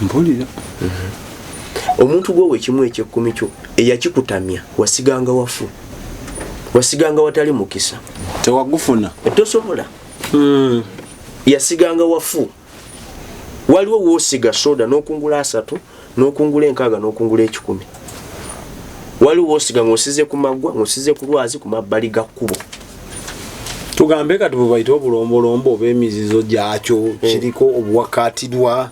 mpulira omuntu gwe ekimu eky'ekkumi kyo eyakikutamya wasiganga wafu wasiganga watali mukisa tewagufuna tosobola yasiganga wafu waliwo wosiga soda n'okungula 3 n'okungula 6 n'okungula 10 waliwo wosiga ng'osize ku maggwa ng'osize ku lwazi ku mabbali ga kkubo tugambe kati bwe bayita obulombolombo oba emizizo gyakyo kiriko obuwakatirwa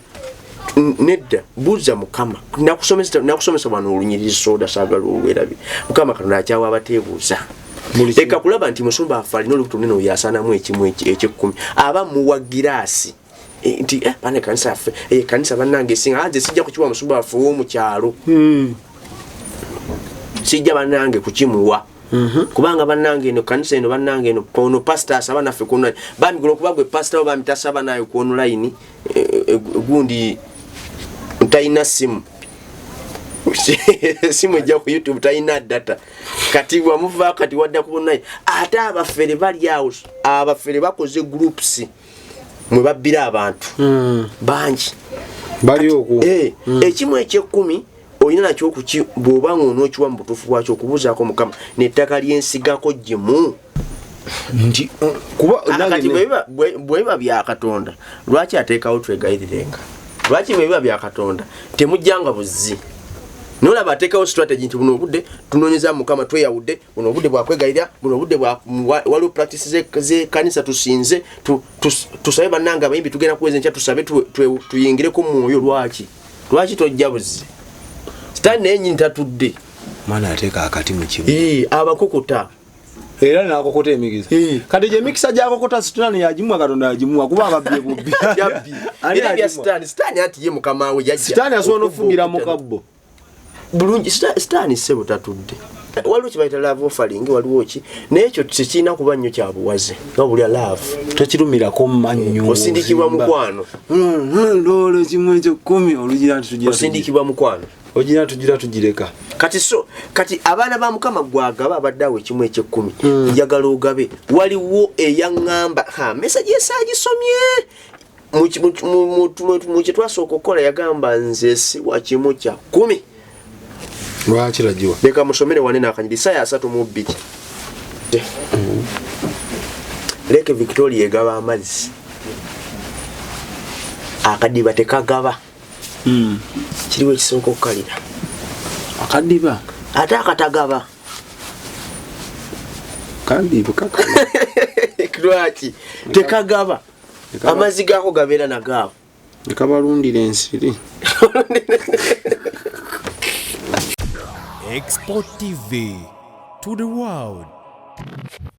nedda buuza mukama nakusomesa wano olunyiriri soda saagala olwerabi mukama katonda akyawa abateebuuza eka kulaba nti musumba afa alina olubuto lunene oyo asaanamu ekimu eky'ekkumi aba muwa giraasi nti bane kanisa affe kanisa bannange esinga nze sijja kukiwa musumba waffe w'omukyalo sijja bannange kukimuwa kubanga bannange eno kanisa eno bannange eno ono pastor asaba naffe ku online bamigula okuba gwe pastor oba mitasaba nayo ku online gundi ntayina simu simu ejja ku YouTube tayina data kati wamuva kati wadda ku online ate abafere bali awo abafere bakoze groups mwe babbira abantu bangi bali okwo ekimu eky'ekkumi oyina nakyo okuki bw'oba ng'onookiwa mu butuufu bwakyo okubuuzaako mukama n'ettaka lyensigako ggimu nti kuba kati bwebiba bya katonda lwaki ateekawo twegayirirenga lwaki bwebiba bya katonda temujjanga buzzi nolaba ateekawo strategy nti buno obudde tunoonyeza mukama tweyawudde buno obudde bwakwegayirira buno obudde waliwo practice z'ekkanisa tusinze tusabe bannanga abayimbi tugenda kuweza enkya tusabe tuyingireko mu mwoyo lwaki tojja buzzi sitaani naye nnyini tatudde mwana ateeka akati mu kibu abakokota era nakokota emigiza kati gye mikisa gyakokota sitaani yagimuwa katonda yagimuwa kuba ababbi bubbi era bya sitaani ati ye mukama we yajja sitaani asobola okufugira mu kabbo bulungi sitaani ssebo tatudde waliwo kibayita love offering waliwo ki naye ekyo tekirina kuba nnyo kya buwaze nga buli love tekirumirako mannyo osindikibwa mukwano loolo kimu eky'ekkumi olugira nti tugira osindikibwa mukwano ogira tugira tugireka kati abaana ba mukama gwagaba abadde awo ekimu eky'ekkumi njagala ogabe waliwo eyaŋŋamba message esaagisomye mu kye twasooka okukola yagamba nze si wa kimu kya 10 lwaki rajiwa leka musomere wanene akanyiri Isaya 3:2 Lake Victoria egaba amazzi akadiba tekagaba kiriwo ekisooka okukalira akadiba ate akatagaba kadiba kakala lwaki tekagaba amazzi gaako gabeera nagaawo nekabalundira ensiri Export TV to the world.